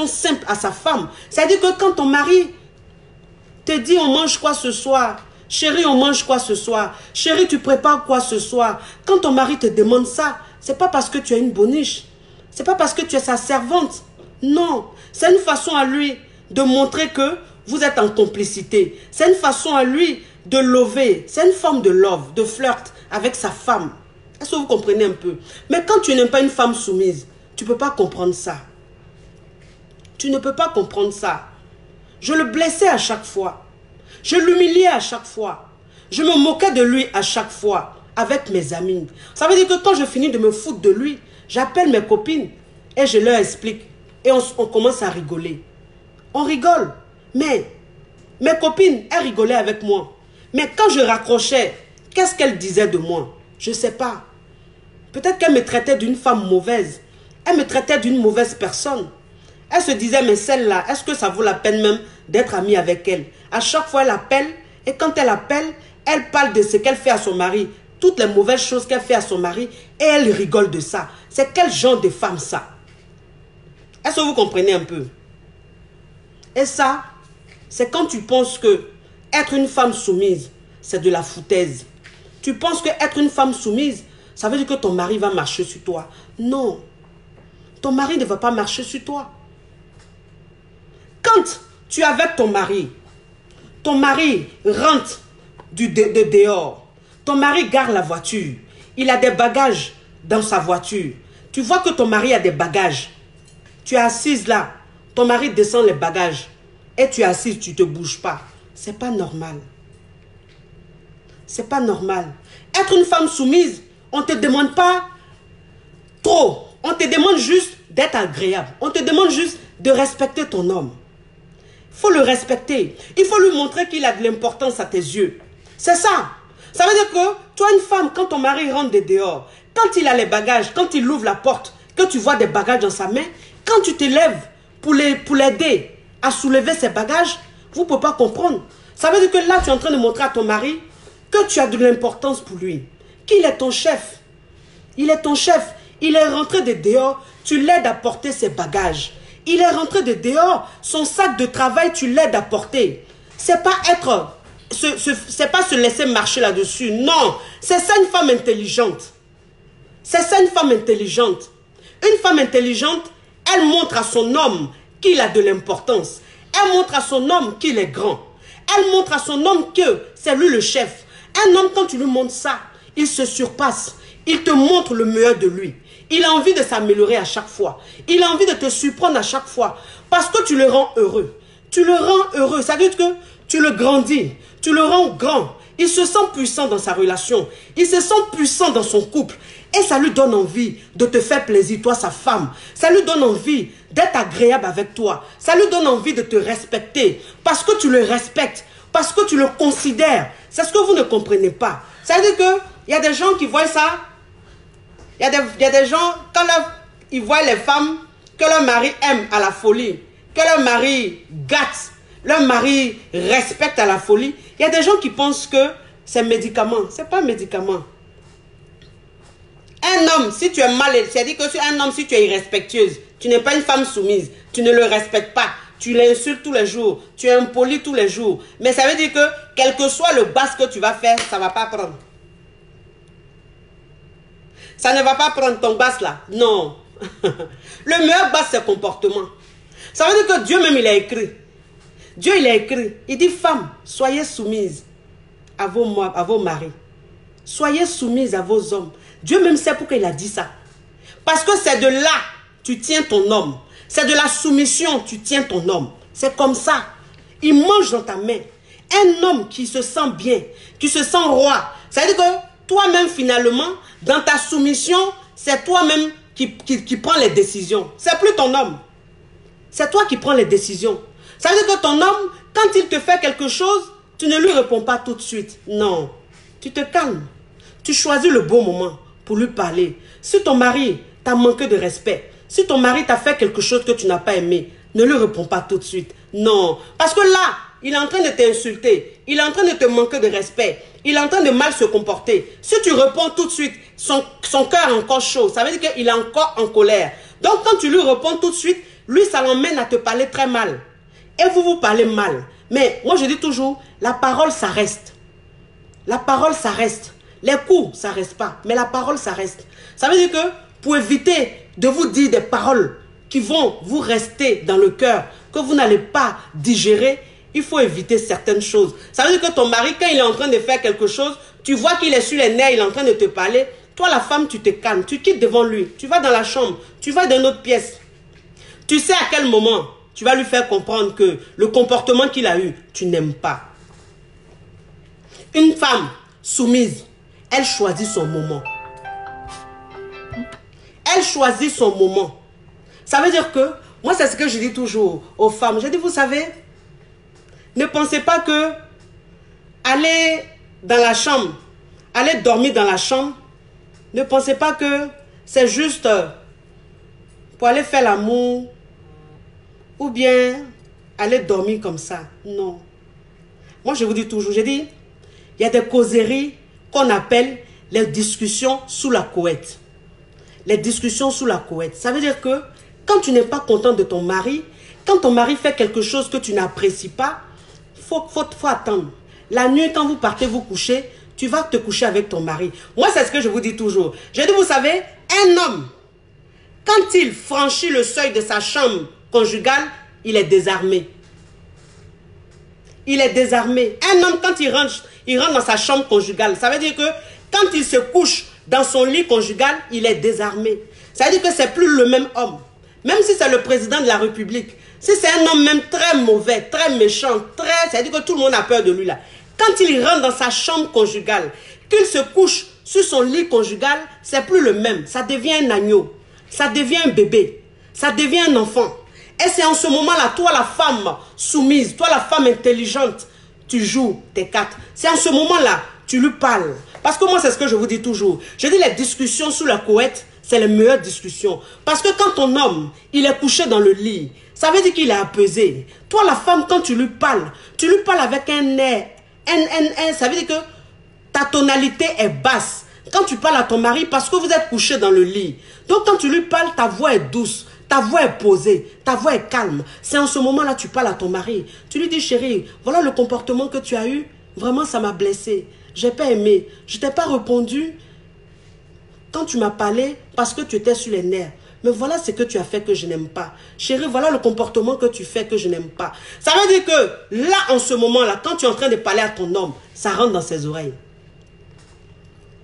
ton simple à sa femme. C'est-à-dire que quand ton mari te dit on mange quoi ce soir, chérie on mange quoi ce soir, chérie tu prépares quoi ce soir, quand ton mari te demande ça, c'est pas parce que tu es une boniche, c'est pas parce que tu es sa servante, non, c'est une façon à lui de montrer que vous êtes en complicité, c'est une façon à lui de lover, c'est une forme de love, de flirt avec sa femme. Est-ce que vous comprenez un peu? Mais quand tu n'aimes pas une femme soumise, tu ne peux pas comprendre ça. Tu ne peux pas comprendre ça. Je le blessais à chaque fois. Je l'humiliais à chaque fois. Je me moquais de lui à chaque fois avec mes amis. Ça veut dire que quand je finis de me foutre de lui, j'appelle mes copines et je leur explique. Et on commence à rigoler. On rigole. Mais mes copines, elles rigolaient avec moi. Mais quand je raccrochais, qu'est-ce qu'elles disaient de moi? Je ne sais pas. Peut-être qu'elle me traitait d'une femme mauvaise. Elle me traitait d'une mauvaise personne. Elle se disait, mais celle-là, est-ce que ça vaut la peine même d'être amie avec elle? À chaque fois, elle appelle. Et quand elle appelle, elle parle de ce qu'elle fait à son mari. Toutes les mauvaises choses qu'elle fait à son mari. Et elle rigole de ça. C'est quel genre de femme ça? Est-ce que vous comprenez un peu? Et ça, c'est quand tu penses que être une femme soumise, c'est de la foutaise. Tu penses que être une femme soumise, ça veut dire que ton mari va marcher sur toi. Non. Ton mari ne va pas marcher sur toi. Quand tu es avec ton mari rentre de dehors. Ton mari gare la voiture. Il a des bagages dans sa voiture. Tu vois que ton mari a des bagages. Tu es assise là. Ton mari descend les bagages. Et tu es assise, tu ne te bouges pas. C'est pas normal. C'est pas normal. Être une femme soumise, on ne te demande pas trop. On te demande juste d'être agréable. On te demande juste de respecter ton homme. Il faut le respecter. Il faut lui montrer qu'il a de l'importance à tes yeux. C'est ça. Ça veut dire que toi, une femme, quand ton mari rentre de dehors, quand il a les bagages, quand il ouvre la porte, que tu vois des bagages dans sa main, quand tu te lèves pour l'aider à soulever ses bagages, vous ne pouvez pas comprendre. Ça veut dire que là, tu es en train de montrer à ton mari que tu as de l'importance pour lui. Qu'il est ton chef. Il est ton chef. Il est rentré de dehors, tu l'aides à porter ses bagages. Il est rentré de dehors, son sac de travail, tu l'aides à porter. C'est pas être... C'est pas se laisser marcher là-dessus. Non, c'est ça une femme intelligente. C'est ça une femme intelligente. Une femme intelligente, elle montre à son homme qu'il a de l'importance. Elle montre à son homme qu'il est grand. Elle montre à son homme que c'est lui le chef. Un homme, quand tu lui montres ça, il se surpasse. Il te montre le meilleur de lui. Il a envie de s'améliorer à chaque fois. Il a envie de te surprendre à chaque fois. Parce que tu le rends heureux. Tu le rends heureux. Ça veut dire que tu le grandis. Tu le rends grand. Il se sent puissant dans sa relation. Il se sent puissant dans son couple. Et ça lui donne envie de te faire plaisir, toi, sa femme. Ça lui donne envie d'être agréable avec toi. Ça lui donne envie de te respecter. Parce que tu le respectes. Parce que tu le considères. C'est ce que vous ne comprenez pas. Ça veut dire qu'il y a des gens qui voient ça. Il y a des gens, quand ils voient les femmes que leur mari aime à la folie, que leur mari gâte, leur mari respecte à la folie, il y a des gens qui pensent que c'est médicament. Ce n'est pas un médicament. Un homme, si tu es mal, c'est-à-dire que un homme, si tu es irrespectueuse, tu n'es pas une femme soumise, tu ne le respectes pas, tu l'insultes tous les jours, tu es impoli tous les jours. Mais ça veut dire que, quel que soit le bas que tu vas faire, ça ne va pas prendre. Ça ne va pas prendre ton bas là. Non. Le meilleur bas, c'est comportement. Ça veut dire que Dieu même, il a écrit. Dieu, il a écrit. Il dit, femmes, soyez soumises à vos maris. Soyez soumises à vos hommes. Dieu même sait pourquoi il a dit ça. Parce que c'est de là tu tiens ton homme. C'est de la soumission tu tiens ton homme. C'est comme ça. Il mange dans ta main. Un homme qui se sent bien, qui se sent roi. Ça veut dire que toi-même, finalement, dans ta soumission, c'est toi-même qui prends les décisions. C'est plus ton homme. C'est toi qui prends les décisions. Ça veut dire que ton homme, quand il te fait quelque chose, tu ne lui réponds pas tout de suite. Non. Tu te calmes. Tu choisis le bon moment pour lui parler. Si ton mari t'a manqué de respect, si ton mari t'a fait quelque chose que tu n'as pas aimé, ne lui réponds pas tout de suite. Non. Parce que là, il est en train de t'insulter. Il est en train de te manquer de respect. Il est en train de mal se comporter. Si tu réponds tout de suite, son cœur est encore chaud. Ça veut dire qu'il est encore en colère. Donc, quand tu lui réponds tout de suite, Lui, ça l'emmène à te parler très mal. Et vous vous parlez mal. Mais moi, je dis toujours, la parole, ça reste. La parole, ça reste. Les coups, ça reste pas. Mais la parole, ça reste. Ça veut dire que pour éviter de vous dire des paroles qui vont vous rester dans le cœur, que vous n'allez pas digérer, il faut éviter certaines choses. Ça veut dire que ton mari, quand il est en train de faire quelque chose, tu vois qu'il est sur les nerfs, il est en train de te parler. Toi, la femme, tu te calmes, tu quittes devant lui. Tu vas dans la chambre, tu vas dans une autre pièce. Tu sais à quel moment tu vas lui faire comprendre que le comportement qu'il a eu, tu n'aimes pas. Une femme soumise, elle choisit son moment. Elle choisit son moment. Ça veut dire que, moi c'est ce que je dis toujours aux femmes. Je dis, vous savez, ne pensez pas que aller dans la chambre, aller dormir dans la chambre, ne pensez pas que c'est juste pour aller faire l'amour ou bien aller dormir comme ça. Non. Moi je vous dis toujours, je dis, il y a des causeries qu'on appelle les discussions sous la couette. Les discussions sous la couette. Ça veut dire que quand tu n'es pas content de ton mari, quand ton mari fait quelque chose que tu n'apprécies pas, faut attendre. La nuit, quand vous partez vous coucher, tu vas te coucher avec ton mari. Moi, c'est ce que je vous dis toujours. Je dis, vous savez, un homme, quand il franchit le seuil de sa chambre conjugale, il est désarmé. Il est désarmé. Un homme, quand il rentre dans sa chambre conjugale, ça veut dire que quand il se couche dans son lit conjugal, il est désarmé. Ça veut dire que c'est plus le même homme. Même si c'est le président de la République, si c'est un homme même très mauvais, très méchant, ça veut dire que tout le monde a peur de lui là. Quand il rentre dans sa chambre conjugale, qu'il se couche sur son lit conjugal, c'est plus le même. Ça devient un agneau, ça devient un bébé, ça devient un enfant. Et c'est en ce moment-là, toi la femme soumise, toi la femme intelligente, tu joues tes cartes. C'est en ce moment-là, tu lui parles. Parce que moi, c'est ce que je vous dis toujours. Je dis les discussions sous la couette, c'est les meilleures discussions. Parce que quand ton homme, il est couché dans le lit, ça veut dire qu'il est apaisé. Toi, la femme, quand tu lui parles avec un air, ça veut dire que ta tonalité est basse. Quand tu parles à ton mari, parce que vous êtes couché dans le lit. Donc, quand tu lui parles, ta voix est douce. Ta voix est posée, ta voix est calme. C'est en ce moment-là que tu parles à ton mari. Tu lui dis, chérie, voilà le comportement que tu as eu. Vraiment, ça m'a blessé. Je n'ai pas aimé. Je ne t'ai pas répondu quand tu m'as parlé parce que tu étais sur les nerfs. Mais voilà ce que tu as fait que je n'aime pas. Chérie, voilà le comportement que tu fais que je n'aime pas. Ça veut dire que là, en ce moment-là, quand tu es en train de parler à ton homme, ça rentre dans ses oreilles.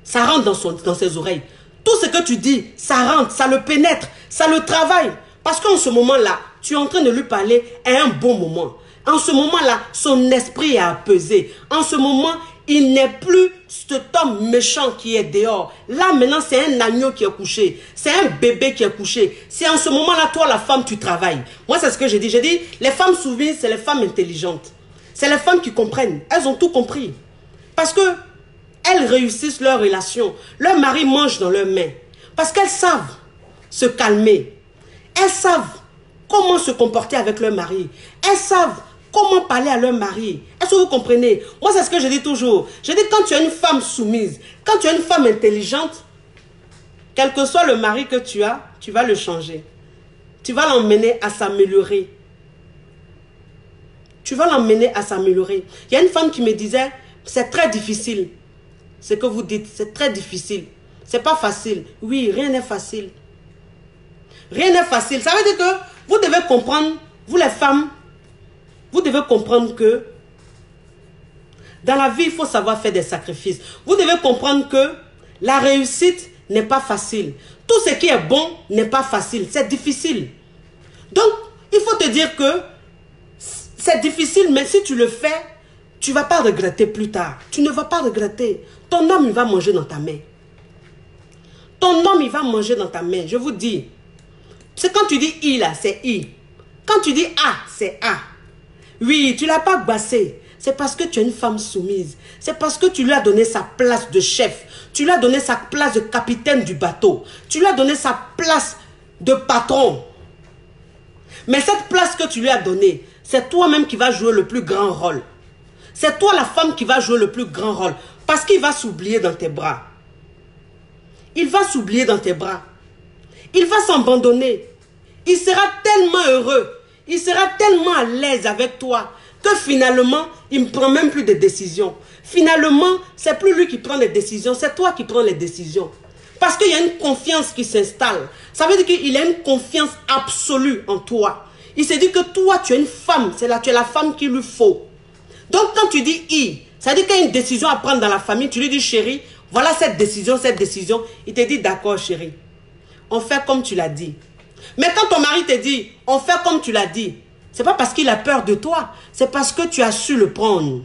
Ça rentre dans ses oreilles. Tout ce que tu dis, ça rentre, ça le pénètre, ça le travaille. Parce qu'en ce moment-là, tu es en train de lui parler à un bon moment. En ce moment-là, son esprit est apaisé. En ce moment, il n'est plus cet homme méchant qui est dehors. Là, maintenant, c'est un agneau qui est couché. C'est un bébé qui est couché. C'est en ce moment-là, toi, la femme, tu travailles. Moi, c'est ce que j'ai dit. J'ai dit, les femmes soumises, c'est les femmes intelligentes. C'est les femmes qui comprennent. Elles ont tout compris. Parce que elles réussissent leur relation. Leur mari mange dans leurs mains. Parce qu'elles savent se calmer. Elles savent comment se comporter avec leur mari. Elles savent comment parler à leur mari. Est-ce que vous comprenez? Moi, c'est ce que je dis toujours. Je dis, quand tu es une femme soumise, quand tu es une femme intelligente, quel que soit le mari que tu as, tu vas le changer. Tu vas l'emmener à s'améliorer. Tu vas l'emmener à s'améliorer. Il y a une femme qui me disait, c'est très difficile. Ce que vous dites, c'est très difficile. C'est pas facile. Oui, rien n'est facile. Rien n'est facile. Ça veut dire que vous devez comprendre, vous les femmes, vous devez comprendre que dans la vie, il faut savoir faire des sacrifices. Vous devez comprendre que la réussite n'est pas facile. Tout ce qui est bon n'est pas facile. C'est difficile. Donc, il faut te dire que c'est difficile, mais si tu le fais, tu ne vas pas regretter plus tard. Tu ne vas pas regretter. Ton homme, il va manger dans ta main. Ton homme, il va manger dans ta main. Je vous dis. C'est quand tu dis I là, c'est I. Quand tu dis A, c'est A. Oui, tu ne l'as pas bassé. C'est parce que tu es une femme soumise. C'est parce que tu lui as donné sa place de chef. Tu lui as donné sa place de capitaine du bateau. Tu lui as donné sa place de patron. Mais cette place que tu lui as donnée, c'est toi-même qui vas jouer le plus grand rôle. C'est toi la femme qui va jouer le plus grand rôle. Parce qu'il va s'oublier dans tes bras. Il va s'oublier dans tes bras. Il va s'abandonner. il sera tellement heureux, il sera tellement à l'aise avec toi que finalement, il ne prend même plus de décisions. Finalement, c'est plus lui qui prend les décisions, c'est toi qui prends les décisions. Parce qu'il y a une confiance qui s'installe. Ça veut dire qu'il a une confiance absolue en toi. Il se dit que toi, tu es une femme, tu es la femme qu'il lui faut. Donc quand tu dis « i », ça veut dire qu'il y a une décision à prendre dans la famille, tu lui dis « chérie, voilà cette décision, il te dit « d'accord chérie, on fait comme tu l'as dit ». Mais quand ton mari te dit « on fait comme tu l'as dit », ce n'est pas parce qu'il a peur de toi, c'est parce que tu as su le prendre.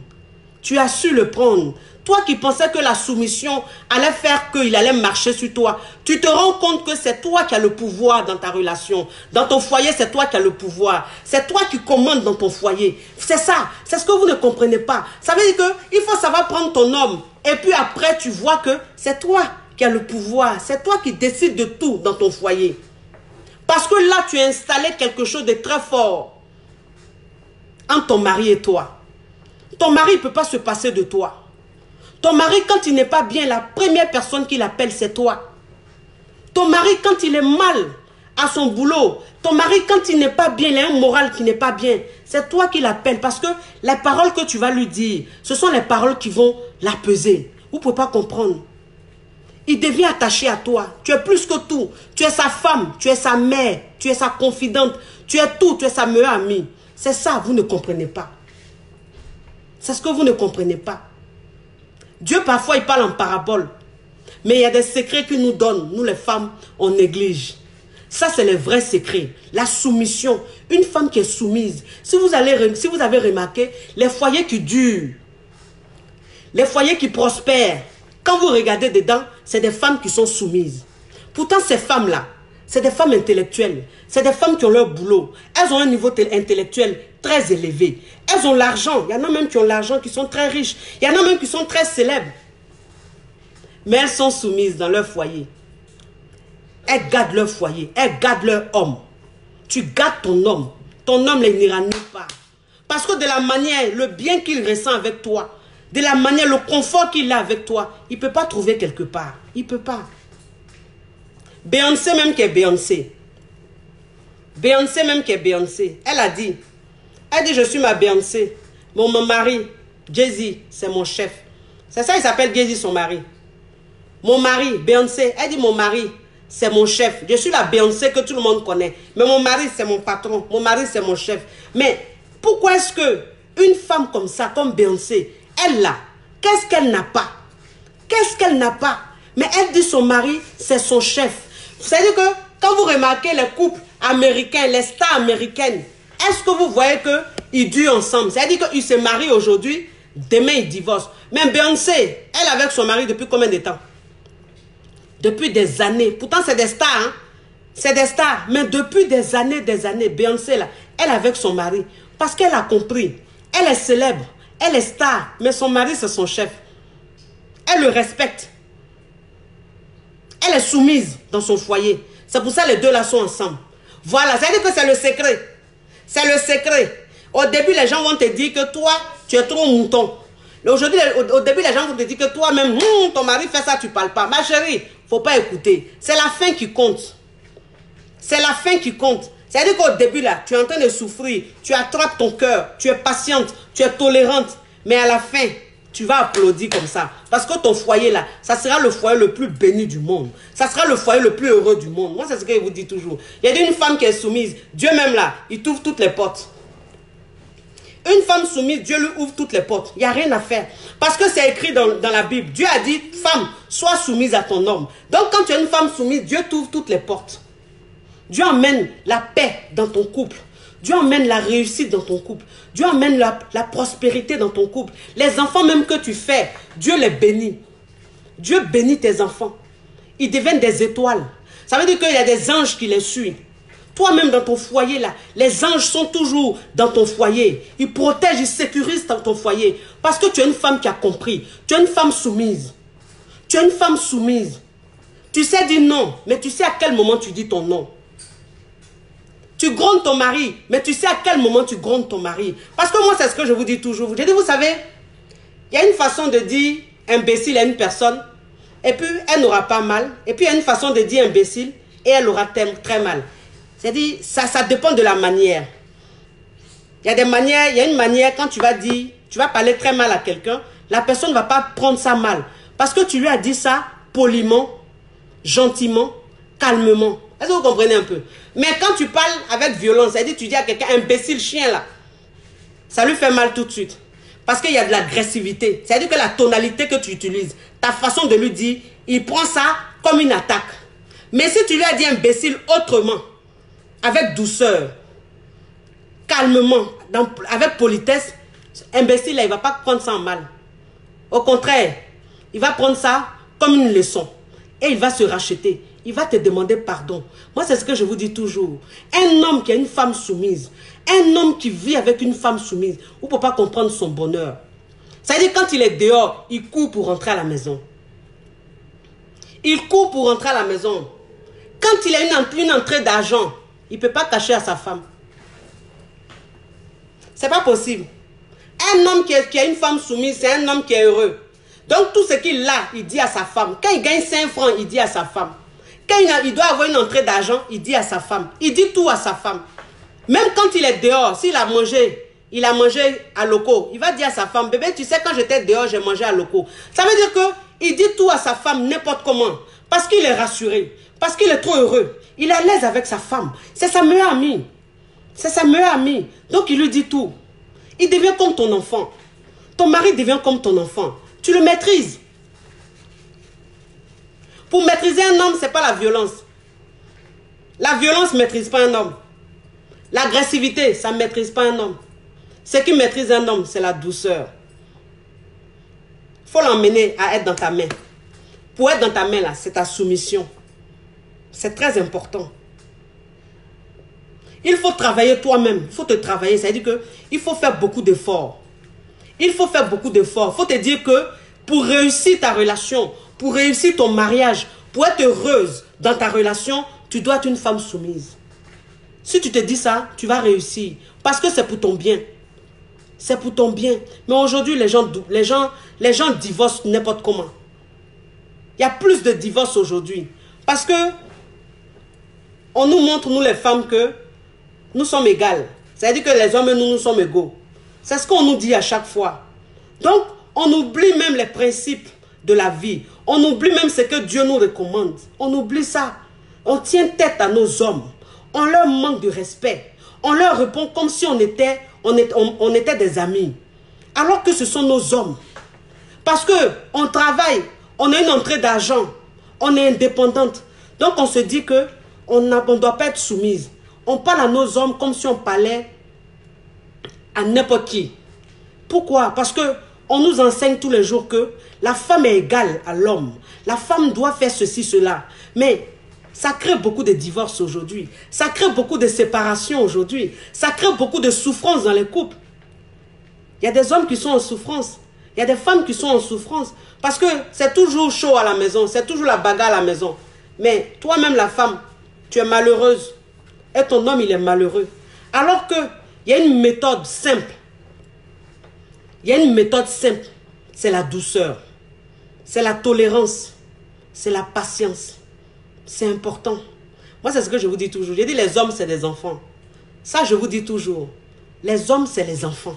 Tu as su le prendre. Toi qui pensais que la soumission allait faire qu'il allait marcher sur toi, tu te rends compte que c'est toi qui as le pouvoir dans ta relation. Dans ton foyer, c'est toi qui as le pouvoir. C'est toi qui commandes dans ton foyer. C'est ça. C'est ce que vous ne comprenez pas. Ça veut dire qu'il faut savoir prendre ton homme. Et puis après, tu vois que c'est toi qui as le pouvoir. C'est toi qui décides de tout dans ton foyer. Parce que là, tu as installé quelque chose de très fort entre ton mari et toi. Ton mari ne peut pas se passer de toi. Ton mari, quand il n'est pas bien, la première personne qu'il appelle, c'est toi. Ton mari, quand il est mal à son boulot, ton mari, quand il n'est pas bien, il a un moral qui n'est pas bien, c'est toi qui l'appelles. Parce que les paroles que tu vas lui dire, ce sont les paroles qui vont l'apaiser. Vous ne pouvez pas comprendre. Il devient attaché à toi. Tu es plus que tout. Tu es sa femme, tu es sa mère, tu es sa confidente, tu es tout, tu es sa meilleure amie. C'est ça, vous ne comprenez pas. C'est ce que vous ne comprenez pas. Dieu, parfois, il parle en parabole. Mais il y a des secrets qu'il nous donne. Nous, les femmes, on néglige. Ça, c'est le vrai secret. La soumission. Une femme qui est soumise. Si vous avez remarqué, les foyers qui durent, les foyers qui prospèrent, quand vous regardez dedans, c'est des femmes qui sont soumises. Pourtant, ces femmes-là, c'est des femmes intellectuelles. C'est des femmes qui ont leur boulot. Elles ont un niveau intellectuel très élevé. Elles ont l'argent. Il y en a même qui ont l'argent, qui sont très riches. Il y en a même qui sont très célèbres. Mais elles sont soumises dans leur foyer. Elles gardent leur foyer. Elles gardent leur homme. Tu gardes ton homme. Ton homme n'ira nulle part. Parce que de la manière, le bien qu'il ressent avec toi, de la manière, le confort qu'il a avec toi, il ne peut pas trouver quelque part. Il ne peut pas. Beyoncé même qui est Beyoncé. Beyoncé même qui est Beyoncé. Elle dit, je suis ma Beyoncé. Mon mari, Jay-Z, c'est mon chef. C'est ça, il s'appelle Jay-Z, son mari. Mon mari, Beyoncé, elle dit, mon mari, c'est mon chef. Je suis la Beyoncé que tout le monde connaît. Mais mon mari, c'est mon patron. Mon mari, c'est mon chef. Mais pourquoi est-ce que une femme comme ça, comme Beyoncé, elle là, qu'est-ce qu'elle n'a pas? Qu'est-ce qu'elle n'a pas? Mais elle dit son mari, c'est son chef. C'est-à-dire que quand vous remarquez les couples américains, les stars américaines, est-ce que vous voyez qu'ils durent ensemble? C'est-à-dire qu'ils se marient aujourd'hui, demain ils divorcent. Même Beyoncé, elle avec son mari depuis combien de temps? Depuis des années. Pourtant c'est des stars, hein? C'est des stars. Mais depuis des années, Beyoncé là, elle avec son mari. Parce qu'elle a compris. Elle est célèbre, elle est star, mais son mari c'est son chef. Elle le respecte. Elle est soumise dans son foyer. C'est pour ça que les deux là sont ensemble. Voilà, ça veut dire que c'est le secret. C'est le secret. Au début, les gens vont te dire que toi, tu es trop mouton. Aujourd'hui, au début, les gens vont te dire que toi-même, ton mari fait ça, tu ne parles pas. Ma chérie, il ne faut pas écouter. C'est la fin qui compte. C'est la fin qui compte. C'est-à-dire qu'au début, là, tu es en train de souffrir. Tu attrapes ton cœur. Tu es patiente. Tu es tolérante. Mais à la fin, tu vas applaudir comme ça. Parce que ton foyer là, ça sera le foyer le plus béni du monde. Ça sera le foyer le plus heureux du monde. Moi, c'est ce que je vous dis toujours. Il y a une femme qui est soumise. Dieu même là, il t'ouvre toutes les portes. Une femme soumise, Dieu lui ouvre toutes les portes. Il n'y a rien à faire. Parce que c'est écrit dans la Bible. Dieu a dit, femme, sois soumise à ton homme. Donc quand tu es une femme soumise, Dieu t'ouvre toutes les portes. Dieu emmène la paix dans ton couple. Dieu emmène la réussite dans ton couple. Dieu emmène la prospérité dans ton couple. Les enfants même que tu fais, Dieu les bénit. Dieu bénit tes enfants. Ils deviennent des étoiles. Ça veut dire qu'il y a des anges qui les suivent. Toi-même dans ton foyer là, les anges sont toujours dans ton foyer. Ils protègent, ils sécurisent dans ton foyer. Parce que tu es une femme qui a compris. Tu es une femme soumise. Tu es une femme soumise. Tu sais dire non, mais tu sais à quel moment tu dis ton non. Tu grondes ton mari, mais tu sais à quel moment tu grondes ton mari. Parce que moi, c'est ce que je vous dis toujours. Je dis, vous savez, il y a une façon de dire imbécile à une personne, et puis elle n'aura pas mal. Et puis il y a une façon de dire imbécile, et elle aura très mal. C'est-à-dire, ça dépend de la manière. Il y a des manières, il y a une manière quand tu vas dire, tu vas parler très mal à quelqu'un, la personne ne va pas prendre ça mal. Parce que tu lui as dit ça poliment, gentiment, calmement. Est-ce que vous comprenez un peu? Mais quand tu parles avec violence, c'est-à-dire tu dis à quelqu'un, imbécile chien là, ça lui fait mal tout de suite. Parce qu'il y a de l'agressivité. C'est-à-dire que la tonalité que tu utilises, ta façon de lui dire, il prend ça comme une attaque. Mais si tu lui as dit imbécile autrement, avec douceur, calmement, avec politesse, imbécile là, il ne va pas prendre ça en mal. Au contraire, il va prendre ça comme une leçon. Et il va se racheter. Il va te demander pardon. Moi, c'est ce que je vous dis toujours. Un homme qui a une femme soumise, un homme qui vit avec une femme soumise, vous ne pouvez pas comprendre son bonheur. C'est-à-dire quand il est dehors, il court pour rentrer à la maison. Il court pour rentrer à la maison. Quand il a une entrée d'argent, il ne peut pas cacher à sa femme. C'est pas possible. Un homme qui a une femme soumise, c'est un homme qui est heureux. Donc tout ce qu'il a, il dit à sa femme. Quand il gagne 5 francs, il dit à sa femme. Quand il doit avoir une entrée d'argent, il dit à sa femme. Il dit tout à sa femme. Même quand il est dehors, s'il a mangé à loco, il va dire à sa femme, bébé, tu sais, quand j'étais dehors, j'ai mangé à loco. Ça veut dire qu'il dit tout à sa femme n'importe comment. Parce qu'il est rassuré. Parce qu'il est trop heureux. Il est à l'aise avec sa femme. C'est sa meilleure amie. C'est sa meilleure amie. Donc il lui dit tout. Il devient comme ton enfant. Ton mari devient comme ton enfant. Tu le maîtrises. Pour maîtriser un homme, ce n'est pas la violence. La violence ne maîtrise pas un homme. L'agressivité, ça ne maîtrise pas un homme. Ce qui maîtrise un homme, c'est la douceur. Il faut l'emmener à être dans ta main. Pour être dans ta main, là, c'est ta soumission. C'est très important. Il faut travailler toi-même. Il faut te travailler. Ça veut dire qu'il faut faire beaucoup d'efforts. Il faut faire beaucoup d'efforts. Il faut te dire que pour réussir ta relation, pour réussir ton mariage, pour être heureuse dans ta relation, tu dois être une femme soumise. Si tu te dis ça, tu vas réussir. Parce que c'est pour ton bien. C'est pour ton bien. Mais aujourd'hui, les gens divorcent n'importe comment. Il y a plus de divorces aujourd'hui. Parce que on nous montre, nous les femmes, que nous sommes égales. C'est-à-dire que les hommes et nous sommes égaux. C'est ce qu'on nous dit à chaque fois. Donc, on oublie même les principes de la vie. On oublie même ce que Dieu nous recommande. On oublie ça. On tient tête à nos hommes. On leur manque de respect. On leur répond comme si on était des amis. Alors que ce sont nos hommes. Parce qu'on travaille, on a une entrée d'argent, on est indépendante. Donc on se dit qu'on ne doit pas être soumise. On parle à nos hommes comme si on parlait à n'importe qui. Pourquoi? Parce qu'on nous enseigne tous les jours que la femme est égale à l'homme. La femme doit faire ceci, cela. Mais ça crée beaucoup de divorces aujourd'hui. Ça crée beaucoup de séparations aujourd'hui. Ça crée beaucoup de souffrances dans les couples. Il y a des hommes qui sont en souffrance. Il y a des femmes qui sont en souffrance. Parce que c'est toujours chaud à la maison. C'est toujours la bagarre à la maison. Mais toi-même, la femme, tu es malheureuse. Et ton homme, il est malheureux. Alors qu'il y a une méthode simple. Il y a une méthode simple. C'est la douceur. C'est la tolérance. C'est la patience. C'est important. Moi, c'est ce que je vous dis toujours. J'ai dit les hommes, c'est des enfants. Ça, je vous dis toujours. Les hommes, c'est les enfants.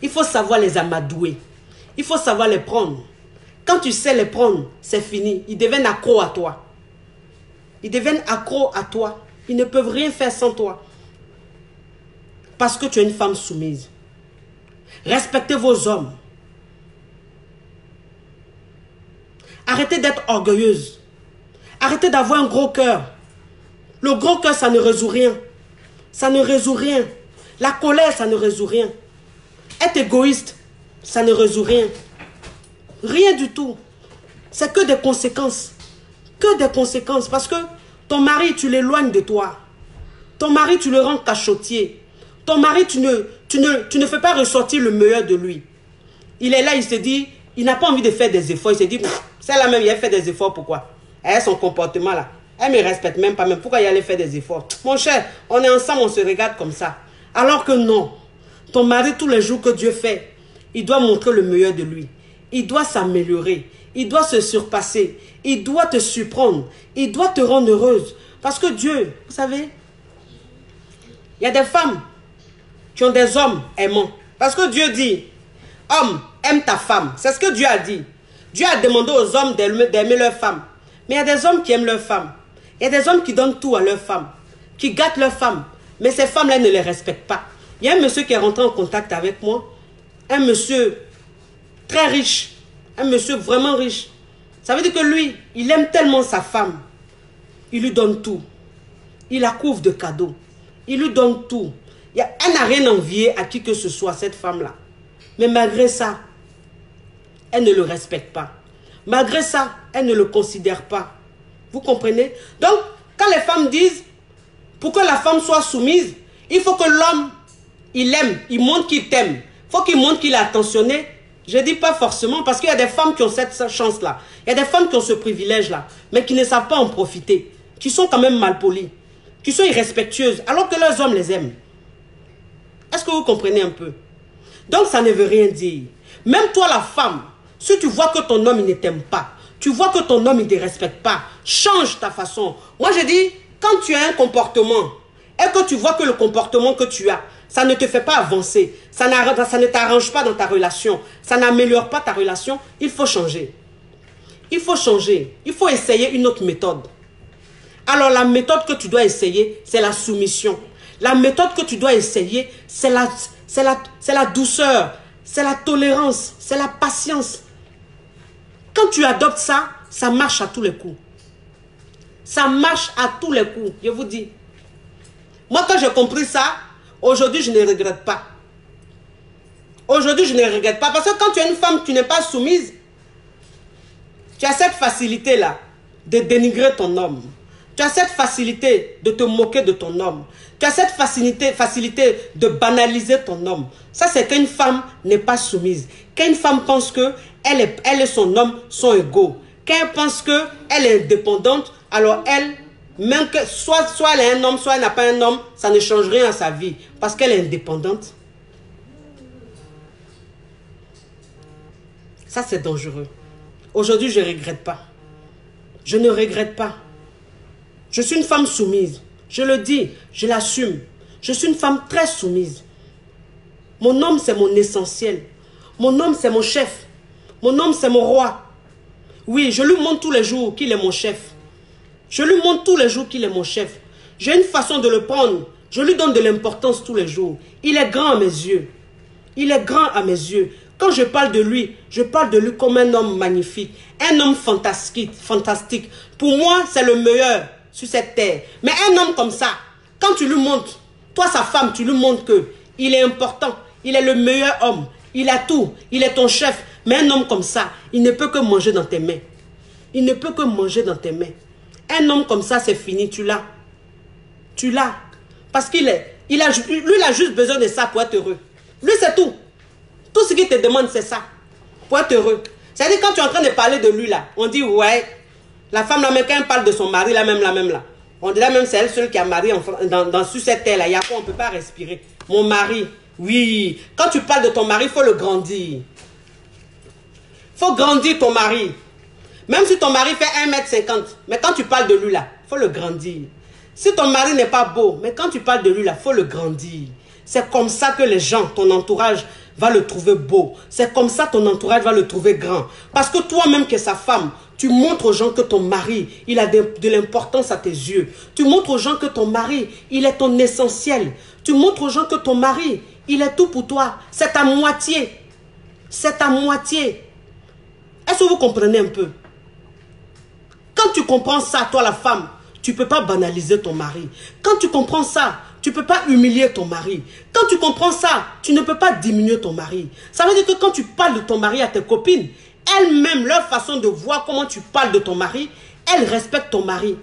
Il faut savoir les amadouer. Il faut savoir les prendre. Quand tu sais les prendre, c'est fini. Ils deviennent accros à toi. Ils deviennent accros à toi. Ils ne peuvent rien faire sans toi. Parce que tu es une femme soumise. Respectez vos hommes. Arrêtez d'être orgueilleuse. Arrêtez d'avoir un gros cœur. Le gros cœur, ça ne résout rien. Ça ne résout rien. La colère, ça ne résout rien. Être égoïste, ça ne résout rien. Rien du tout. C'est que des conséquences. Que des conséquences. Parce que ton mari, tu l'éloignes de toi. Ton mari, tu le rends cachotier. Ton mari, tu ne fais pas ressortir le meilleur de lui. Il est là, il se dit, il n'a pas envie de faire des efforts. Il se dit, celle-là même, il a fait des efforts, pourquoi? Elle a son comportement là. Elle ne me respecte même pas. Même. Pourquoi il allait faire des efforts? Mon cher, on est ensemble, on se regarde comme ça. Alors que non. Ton mari, tous les jours que Dieu fait, il doit montrer le meilleur de lui. Il doit s'améliorer. Il doit se surpasser. Il doit te surprendre. Il doit te rendre heureuse. Parce que Dieu, vous savez, il y a des femmes qui ont des hommes aimants. Parce que Dieu dit, homme, aime ta femme. C'est ce que Dieu a dit. Dieu a demandé aux hommes d'aimer leur femme. Mais il y a des hommes qui aiment leur femme. Il y a des hommes qui donnent tout à leur femme, qui gâtent leur femme. Mais ces femmes-là ne les respectent pas. Il y a un monsieur qui est rentré en contact avec moi. Un monsieur très riche. Un monsieur vraiment riche. Ça veut dire que lui, il aime tellement sa femme. Il lui donne tout. Il la couvre de cadeaux. Il lui donne tout. Elle n'a rien envié à qui que ce soit, cette femme-là. Mais malgré ça, elle ne le respecte pas. Malgré ça, elle ne le considère pas. Vous comprenez? Donc, quand les femmes disent, pour que la femme soit soumise, il faut que l'homme, il aime, il montre qu'il t'aime. Il faut qu'il montre qu'il est attentionné. Je ne dis pas forcément, parce qu'il y a des femmes qui ont cette chance-là. Il y a des femmes qui ont ce privilège-là, mais qui ne savent pas en profiter. Qui sont quand même malpolies. Qui sont irrespectueuses, alors que leurs hommes les aiment. Est-ce que vous comprenez un peu? Donc, ça ne veut rien dire. Même toi, la femme, si tu vois que ton homme, il ne t'aime pas, tu vois que ton homme, il ne te respecte pas, change ta façon. Moi, je dis, quand tu as un comportement, et que tu vois que le comportement que tu as, ça ne te fait pas avancer, ça ne t'arrange pas dans ta relation, ça n'améliore pas ta relation, il faut changer. Il faut changer. Il faut essayer une autre méthode. Alors, la méthode que tu dois essayer, c'est la soumission. La méthode que tu dois essayer, c'est la douceur, c'est la tolérance, c'est la patience. Quand tu adoptes ça, ça marche à tous les coups. Ça marche à tous les coups, je vous dis. Moi, quand j'ai compris ça, aujourd'hui, je ne regrette pas. Aujourd'hui, je ne regrette pas. Parce que quand tu es une femme, tu n'es pas soumise. Tu as cette facilité-là de dénigrer ton homme. Tu as cette facilité de te moquer de ton homme. Tu as cette facilité de banaliser ton homme. Ça, c'est qu'une femme n'est pas soumise. Qu'une femme pense que elle et son homme sont égaux. Quand elle pense qu'elle est indépendante, alors elle, même que soit elle est un homme, soit elle n'a pas un homme, ça ne change rien à sa vie. Parce qu'elle est indépendante. Ça, c'est dangereux. Aujourd'hui, je ne regrette pas. Je ne regrette pas. Je suis une femme soumise. Je le dis, je l'assume. Je suis une femme très soumise. Mon homme, c'est mon essentiel. Mon homme, c'est mon chef. Mon homme, c'est mon roi. Oui, je lui montre tous les jours qu'il est mon chef. Je lui montre tous les jours qu'il est mon chef. J'ai une façon de le prendre. Je lui donne de l'importance tous les jours. Il est grand à mes yeux. Il est grand à mes yeux. Quand je parle de lui comme un homme magnifique. Un homme fantastique. Pour moi, c'est le meilleur sur cette terre. Mais un homme comme ça, quand tu lui montres, toi sa femme, tu lui montres que il est important, il est le meilleur homme, il a tout, il est ton chef. Mais un homme comme ça, il ne peut que manger dans tes mains. Il ne peut que manger dans tes mains. Un homme comme ça, c'est fini, tu l'as. Tu l'as. Parce lui, il a juste besoin de ça pour être heureux. Lui, c'est tout. Tout ce qu'il te demande, c'est ça. Pour être heureux. C'est-à-dire, quand tu es en train de parler de lui, là, on dit, ouais, la femme, là, même quand elle parle de son mari, la même, là. On dit là même, c'est elle seule qui a marié sur cette terre-là. Il y a quoi, on ne peut pas respirer. Mon mari, oui. Quand tu parles de ton mari, il faut le grandir. Il faut grandir ton mari. Même si ton mari fait 1,50 m, mais quand tu parles de lui, là, il faut le grandir. Si ton mari n'est pas beau, mais quand tu parles de lui, là, il faut le grandir. C'est comme ça que les gens, ton entourage, va le trouver beau. C'est comme ça ton entourage va le trouver grand. Parce que toi-même qui es sa femme, tu montres aux gens que ton mari, il a de l'importance à tes yeux. Tu montres aux gens que ton mari, il est ton essentiel. Tu montres aux gens que ton mari, il est tout pour toi. C'est ta moitié. C'est ta moitié. Est-ce que vous comprenez un peu? Quand tu comprends ça, toi la femme, tu ne peux pas banaliser ton mari. Quand tu comprends ça, tu ne peux pas humilier ton mari. Quand tu comprends ça, tu ne peux pas diminuer ton mari. Ça veut dire que quand tu parles de ton mari à tes copines, elles-mêmes, leur façon de voir comment tu parles de ton mari, elles respectent ton mari.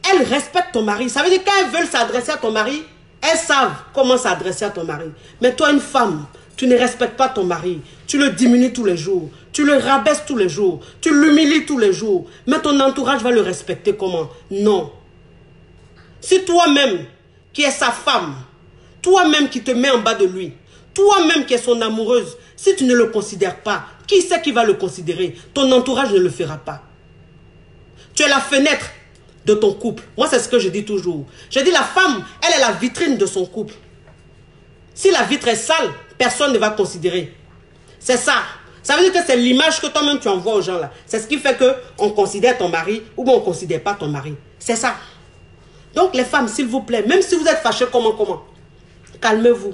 Elles respectent ton mari. Ça veut dire que quand elles veulent s'adresser à ton mari, elles savent comment s'adresser à ton mari. Mais toi, une femme, tu ne respectes pas ton mari. Tu le diminues tous les jours. Tu le rabaisses tous les jours. Tu l'humilies tous les jours. Mais ton entourage va le respecter comment? Non. Si toi-même, qui es sa femme, toi-même qui te mets en bas de lui, toi-même qui es son amoureuse, si tu ne le considères pas, qui c'est qui va le considérer? Ton entourage ne le fera pas. Tu es la fenêtre. de ton couple. Moi, c'est ce que je dis toujours. Je dis la femme, elle est la vitrine de son couple. Si la vitre est sale, personne ne va considérer. C'est ça. Ça veut dire que c'est l'image que toi-même tu envoies aux gens là. C'est ce qui fait qu'on considère ton mari ou bien on ne considère pas ton mari. C'est ça. Donc les femmes, s'il vous plaît, même si vous êtes fâchés, comment, calmez-vous.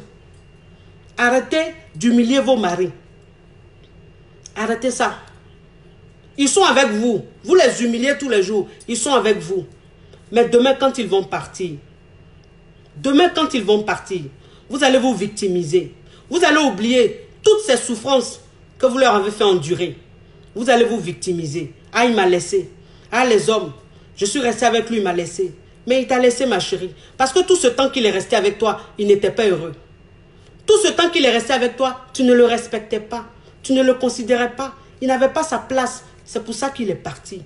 Arrêtez d'humilier vos maris. Arrêtez ça. Ils sont avec vous. Vous les humiliez tous les jours. Ils sont avec vous. Mais demain, quand ils vont partir, vous allez vous victimiser. Vous allez oublier toutes ces souffrances que vous leur avez fait endurer. Vous allez vous victimiser. Ah, il m'a laissé. Ah, les hommes, je suis resté avec lui, il m'a laissé. Mais il t'a laissé, ma chérie. Parce que tout ce temps qu'il est resté avec toi, il n'était pas heureux. Tout ce temps qu'il est resté avec toi, tu ne le respectais pas. Tu ne le considérais pas. Il n'avait pas sa place. C'est pour ça qu'il est parti.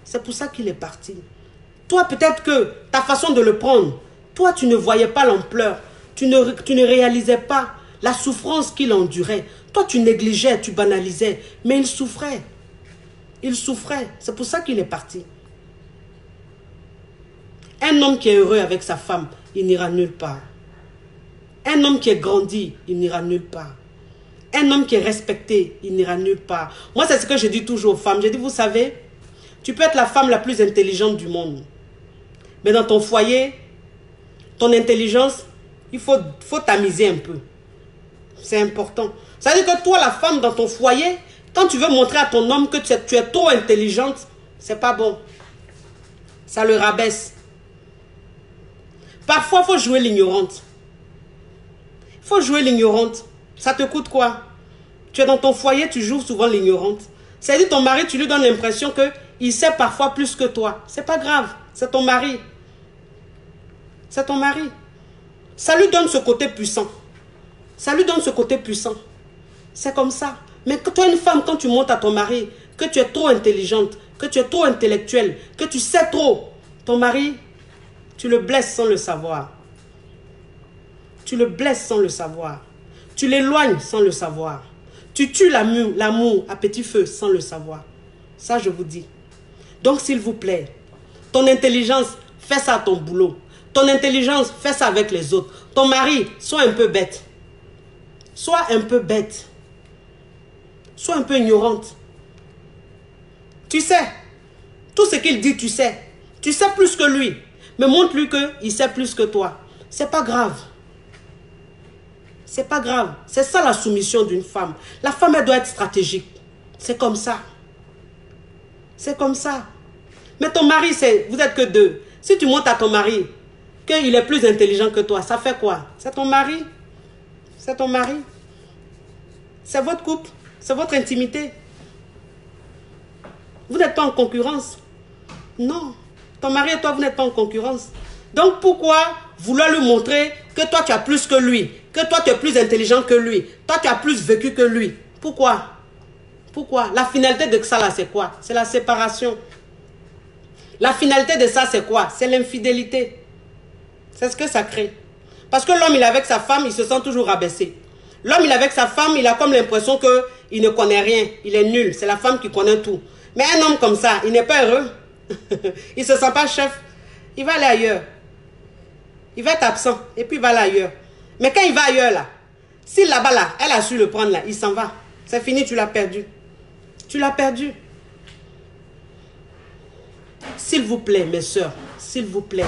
C'est pour ça qu'il est parti. Toi, peut-être que ta façon de le prendre, toi, tu ne voyais pas l'ampleur. Tu ne réalisais pas la souffrance qu'il endurait. Toi, tu négligeais, tu banalisais. Mais il souffrait. Il souffrait. C'est pour ça qu'il est parti. Un homme qui est heureux avec sa femme, il n'ira nulle part. Un homme qui est grandi, il n'ira nulle part. Un homme qui est respecté, il n'ira nulle part. Moi, c'est ce que je dis toujours aux femmes. Je dis, vous savez, tu peux être la femme la plus intelligente du monde. Mais dans ton foyer, ton intelligence, il faut tamiser un peu. C'est important. Ça veut dire que toi, la femme, dans ton foyer, quand tu veux montrer à ton homme que tu es trop intelligente, c'est pas bon. Ça le rabaisse. Parfois, il faut jouer l'ignorante. Il faut jouer l'ignorante. Ça te coûte quoi? Tu es dans ton foyer, tu joues souvent l'ignorante. C'est-à-dire ton mari, tu lui donnes l'impression qu'il sait parfois plus que toi. C'est pas grave, c'est ton mari. C'est ton mari. Ça lui donne ce côté puissant. Ça lui donne ce côté puissant. C'est comme ça. Mais que toi, une femme, quand tu montes à ton mari, que tu es trop intelligente, que tu es trop intellectuelle, que tu sais trop, ton mari, tu le blesses sans le savoir. Tu le blesses sans le savoir. Tu l'éloignes sans le savoir. Tu tues l'amour à petit feu sans le savoir. Ça, je vous dis. Donc, s'il vous plaît, ton intelligence, fais ça à ton boulot. Ton intelligence, fais ça avec les autres. Ton mari, sois un peu bête. Sois un peu bête. Sois un peu ignorante. Tu sais, tout ce qu'il dit, tu sais. Tu sais plus que lui. Mais montre-lui qu'il sait plus que toi. C'est pas grave. C'est pas grave. C'est ça la soumission d'une femme. La femme, elle doit être stratégique. C'est comme ça. C'est comme ça. Mais ton mari, vous n'êtes que deux. Si tu montres à ton mari qu'il est plus intelligent que toi, ça fait quoi? C'est ton mari. C'est ton mari. C'est votre couple. C'est votre intimité. Vous n'êtes pas en concurrence. Non. Ton mari et toi, vous n'êtes pas en concurrence. Donc pourquoi vouloir lui montrer que toi, tu as plus que lui? Que toi, tu es plus intelligent que lui? Toi, tu as plus vécu que lui? Pourquoi? Pourquoi? La finalité de ça, là, c'est quoi? C'est la séparation. La finalité de ça, c'est quoi? C'est l'infidélité. C'est ce que ça crée. Parce que l'homme, il est avec sa femme, il se sent toujours rabaissé. L'homme, il est avec sa femme, il a comme l'impression qu'il ne connaît rien. Il est nul. C'est la femme qui connaît tout. Mais un homme comme ça, il n'est pas heureux. Il ne se sent pas chef. Il va aller ailleurs. Il va être absent. Et puis il va aller ailleurs. Mais quand il va ailleurs, là, si là-bas, là, elle a su le prendre, là, il s'en va. C'est fini, tu l'as perdu. Tu l'as perdu. S'il vous plaît, mes soeurs, s'il vous plaît.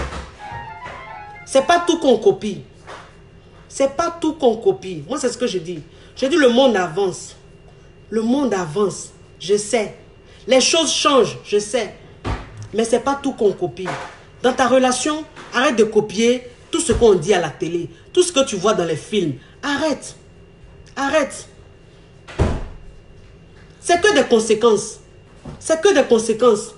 C'est pas tout qu'on copie. C'est pas tout qu'on copie. Moi, c'est ce que je dis. Je dis le monde avance. Le monde avance. Je sais. Les choses changent, je sais. Mais c'est pas tout qu'on copie. Dans ta relation, arrête de copier tout ce qu'on dit à la télé. Tout ce que tu vois dans les films. Arrête. Arrête. C'est que des conséquences. C'est que des conséquences.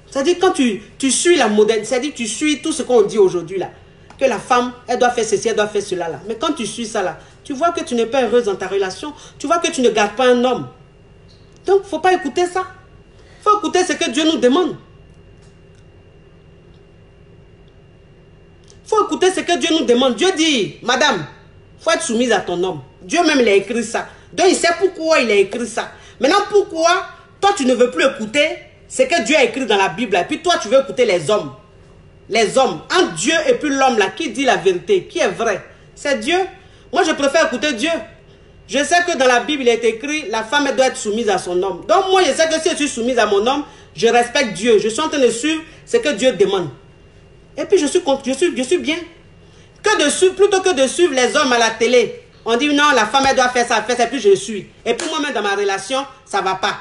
C'est-à-dire quand tu suis la moderne, c'est-à-dire tu suis tout ce qu'on dit aujourd'hui là. Que la femme, elle doit faire ceci, elle doit faire cela là. Mais quand tu suis ça là, tu vois que tu n'es pas heureuse dans ta relation. Tu vois que tu ne gardes pas un homme. Donc, il ne faut pas écouter ça. Il faut écouter ce que Dieu nous demande. Il faut écouter ce que Dieu nous demande. Dieu dit, madame, il faut être soumise à ton homme. Dieu même, il a écrit ça. Donc, il sait pourquoi il a écrit ça. Maintenant, pourquoi toi, tu ne veux plus écouter ce que Dieu a écrit dans la Bible. Et puis toi, tu veux écouter les hommes. Les hommes. Entre Dieu et puis l'homme, là, qui dit la vérité, qui est vrai? C'est Dieu. Moi, je préfère écouter Dieu. Je sais que dans la Bible, il est écrit, la femme elle doit être soumise à son homme. Donc moi, je sais que si je suis soumise à mon homme, je respecte Dieu. Je suis en train de suivre ce que Dieu demande. Et puis je suis bien. Plutôt que de suivre les hommes à la télé, on dit non, la femme elle doit faire ça, et puis je suis. Et puis moi-même dans ma relation, ça ne va pas.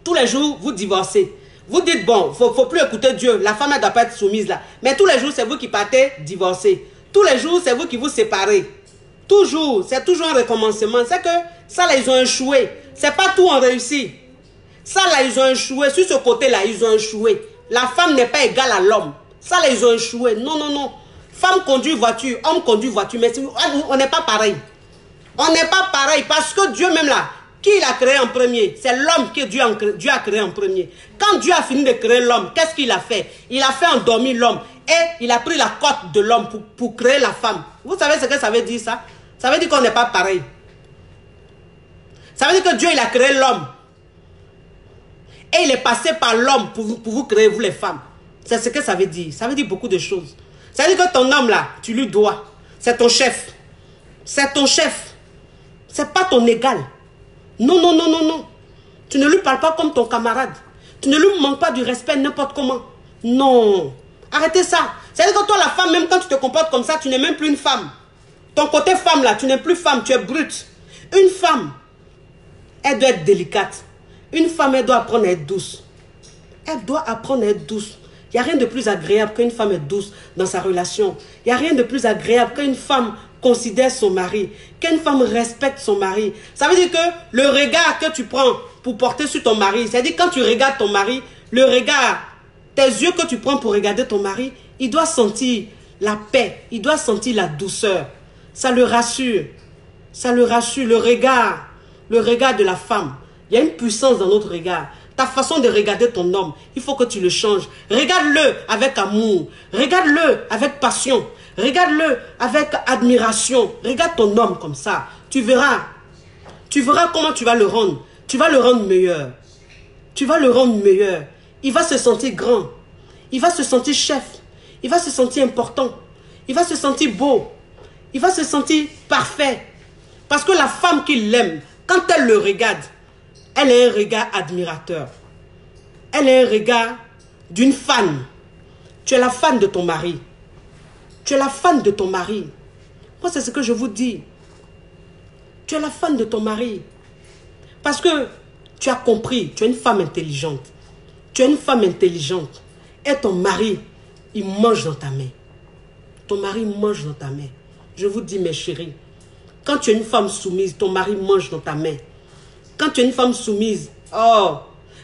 Tous les jours, vous divorcez. Vous dites, bon, faut plus écouter Dieu. La femme elle ne doit pas être soumise là. Mais tous les jours, c'est vous qui partez divorcer. Tous les jours, c'est vous qui vous séparez. Toujours, c'est toujours un recommencement. C'est que ça là, ils ont échoué. C'est pas tout en réussi. Ça là, ils ont échoué. Sur ce côté-là, ils ont échoué. La femme n'est pas égale à l'homme. Ça là, ils ont échoué. Non, non, non. Femme conduit voiture, homme conduit voiture. Mais on n'est pas pareil. On n'est pas pareil parce que Dieu même là, qui l'a créé en premier? C'est l'homme que Dieu a créé en premier. Quand Dieu a fini de créer l'homme, qu'est-ce qu'il a fait? Il a fait endormir l'homme. Et il a pris la côte de l'homme pour créer la femme. Vous savez ce que ça veut dire ça? Ça veut dire qu'on n'est pas pareil. Ça veut dire que Dieu il a créé l'homme. Et il est passé par l'homme pour vous créer, vous les femmes. C'est ce que ça veut dire. Ça veut dire beaucoup de choses. Ça veut dire que ton homme là, tu lui dois. C'est ton chef. C'est ton chef. C'est pas ton égal. Non, non, non, non, non. Tu ne lui parles pas comme ton camarade. Tu ne lui manques pas du respect n'importe comment. Non. Arrêtez ça. C'est-à-dire que toi, la femme, même quand tu te comportes comme ça, tu n'es même plus une femme. Ton côté femme là, tu n'es plus femme, tu es brute. Une femme, elle doit être délicate. Une femme, elle doit apprendre à être douce. Elle doit apprendre à être douce. Il n'y a rien de plus agréable qu'une femme est douce dans sa relation. Il n'y a rien de plus agréable qu'une femme considère son mari, qu'une femme respecte son mari. Ça veut dire que le regard que tu prends pour porter sur ton mari, c'est-à-dire quand tu regardes ton mari, le regard, tes yeux que tu prends pour regarder ton mari, il doit sentir la paix, il doit sentir la douceur. Ça le rassure. Ça le rassure. Le regard de la femme. Il y a une puissance dans notre regard. Ta façon de regarder ton homme, il faut que tu le changes. Regarde-le avec amour. Regarde-le avec passion. Regarde-le avec admiration. Regarde ton homme comme ça. Tu verras. Tu verras comment tu vas le rendre. Tu vas le rendre meilleur. Tu vas le rendre meilleur. Il va se sentir grand. Il va se sentir chef. Il va se sentir important. Il va se sentir beau. Il va se sentir parfait. Parce que la femme qui l'aime, quand elle le regarde, elle a un regard admirateur. Elle a un regard d'une fan. Tu es la fan de ton mari. Tu es la fan de ton mari. Moi, c'est ce que je vous dis. Tu es la fan de ton mari. Parce que tu as compris, tu es une femme intelligente. Tu es une femme intelligente. Et ton mari, il mange dans ta main. Ton mari mange dans ta main. Je vous dis, mes chéris, quand tu es une femme soumise, ton mari mange dans ta main. Quand tu es une femme soumise, oh,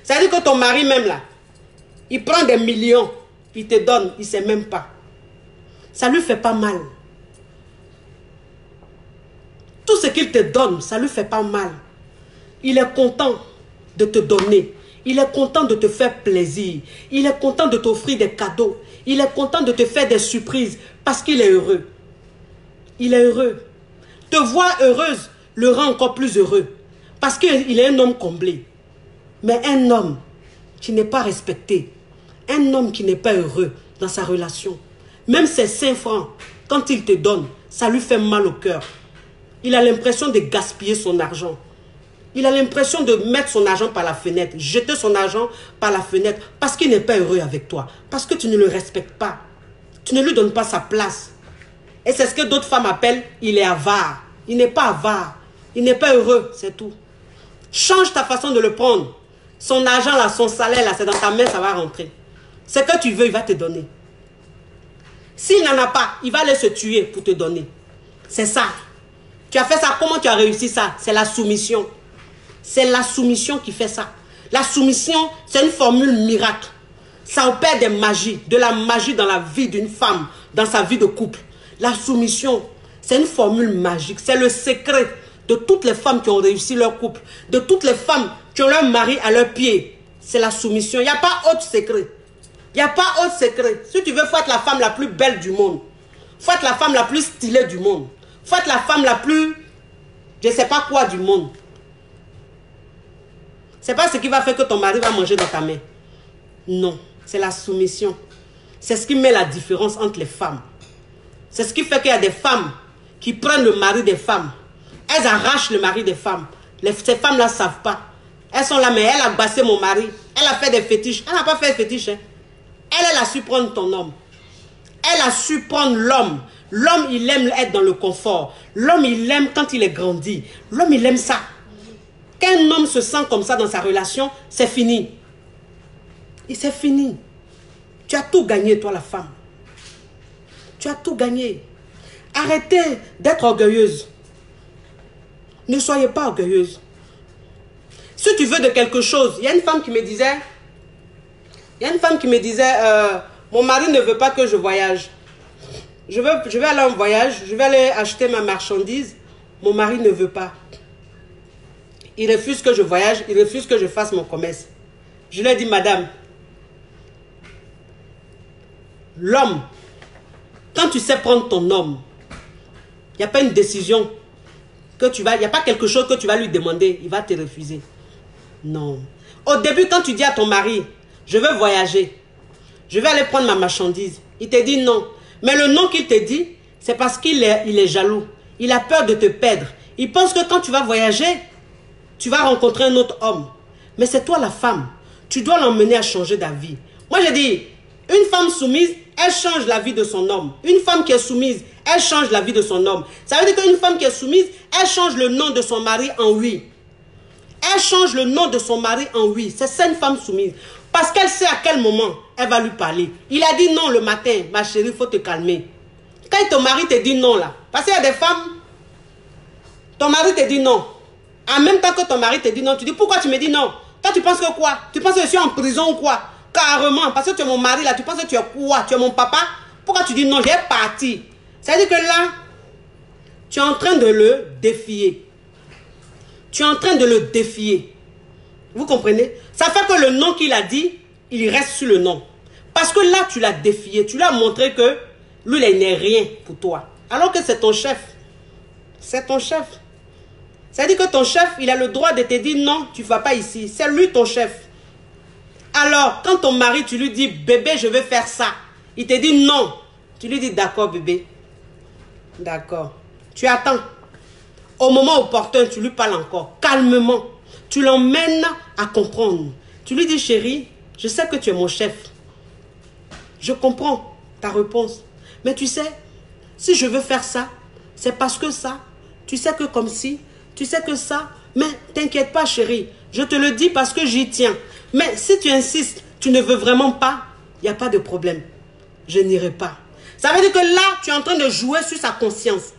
ça veut dire que ton mari même là, il prend des millions, il te donne, il ne sait même pas. Ça ne lui fait pas mal. Tout ce qu'il te donne, ça ne lui fait pas mal. Il est content de te donner. Il est content de te faire plaisir. Il est content de t'offrir des cadeaux. Il est content de te faire des surprises parce qu'il est heureux. Il est heureux. Te voir heureuse le rend encore plus heureux. Parce qu'il est un homme comblé. Mais un homme qui n'est pas respecté, un homme qui n'est pas heureux dans sa relation, même ses 5 francs, quand il te donne, ça lui fait mal au cœur. Il a l'impression de gaspiller son argent. Il a l'impression de mettre son argent par la fenêtre, jeter son argent par la fenêtre, parce qu'il n'est pas heureux avec toi. Parce que tu ne le respectes pas. Tu ne lui donnes pas sa place. Et c'est ce que d'autres femmes appellent, il est avare. Il n'est pas avare. Il n'est pas heureux, c'est tout. Change ta façon de le prendre. Son argent là, son salaire là, c'est dans ta main, ça va rentrer. Ce que tu veux, il va te donner. S'il n'en a pas, il va aller se tuer pour te donner. C'est ça. Tu as fait ça, comment tu as réussi ça? C'est la soumission. C'est la soumission qui fait ça. La soumission, c'est une formule miracle. Ça opère des magies, de la magie dans la vie d'une femme, dans sa vie de couple. La soumission, c'est une formule magique. C'est le secret de toutes les femmes qui ont réussi leur couple, de toutes les femmes qui ont leur mari à leurs pieds. C'est la soumission. Il n'y a pas autre secret. Il n'y a pas autre secret. Si tu veux, faut être la femme la plus belle du monde. Faut être la femme la plus stylée du monde. Faut être la femme la plus, je ne sais pas quoi du monde. C'est pas ce qui va faire que ton mari va manger dans ta main. Non, c'est la soumission. C'est ce qui met la différence entre les femmes. C'est ce qui fait qu'il y a des femmes qui prennent le mari des femmes. Elles arrachent le mari des femmes. Ces femmes-là ne savent pas. Elles sont là, mais elle a bassé mon mari. Elle a fait des fétiches. Elle n'a pas fait de fétiches. Hein. Elle a su prendre ton homme. Elle a su prendre l'homme. L'homme, il aime être dans le confort. L'homme, il aime quand il est grandi. L'homme, il aime ça. Qu'un homme se sent comme ça dans sa relation, c'est fini. Et c'est fini. Tu as tout gagné, toi, la femme. Tu as tout gagné. Arrêtez d'être orgueilleuse. Ne soyez pas orgueilleuse. Si tu veux de quelque chose, il y a une femme qui me disait, mon mari ne veut pas que je voyage. Je vais aller en voyage, je vais aller acheter ma marchandise. Mon mari ne veut pas. Il refuse que je voyage, il refuse que je fasse mon commerce. Je lui ai dit, madame, l'homme, quand tu sais prendre ton homme, il n'y a pas une décision que tu vas, il n'y a pas quelque chose que tu vas lui demander, il va te refuser. Non. Au début, quand tu dis à ton mari, je veux voyager, je vais aller prendre ma marchandise, il te dit non. Mais le non qu'il te dit, c'est parce qu'il est jaloux. Il a peur de te perdre. Il pense que quand tu vas voyager, tu vas rencontrer un autre homme. Mais c'est toi la femme. Tu dois l'emmener à changer d'avis. Moi, j'ai dit, une femme soumise, elle change la vie de son homme. Une femme qui est soumise, elle change la vie de son homme. Ça veut dire qu'une femme qui est soumise, elle change le nom de son mari en oui. Elle change le nom de son mari en oui. C'est ça une femme soumise. Parce qu'elle sait à quel moment elle va lui parler. Il a dit non le matin, ma chérie, il faut te calmer. Quand ton mari te dit non là, parce qu'il y a des femmes, ton mari te dit non. En même temps que ton mari te dit non, tu dis pourquoi tu me dis non? Toi tu penses que quoi? Tu penses que je suis en prison ou quoi? Carrément, parce que tu es mon mari là, tu penses que tu es quoi? Tu es mon papa? Pourquoi tu dis non? J'ai parti. Ça veut dire que là, tu es en train de le défier. Tu es en train de le défier. Vous comprenez? Ça fait que le nom qu'il a dit, il reste sur le nom. Parce que là, tu l'as défié. Tu lui as montré que lui, il n'est rien pour toi. Alors que c'est ton chef. C'est ton chef. Ça veut dire que ton chef, il a le droit de te dire non, tu ne vas pas ici. C'est lui ton chef. Alors, quand ton mari, tu lui dis, bébé, je vais faire ça. Il te dit non. Tu lui dis, d'accord, bébé. D'accord. Tu attends. Au moment opportun, tu lui parles encore. Calmement. Tu l'emmènes à comprendre. Tu lui dis, chérie, je sais que tu es mon chef. Je comprends ta réponse. Mais tu sais, si je veux faire ça, c'est parce que ça. Tu sais que comme si, tu sais que ça. Mais t'inquiète pas, chérie. Je te le dis parce que j'y tiens. Mais si tu insistes, tu ne veux vraiment pas, il n'y a pas de problème. Je n'irai pas. Ça veut dire que là, tu es en train de jouer sur sa conscience.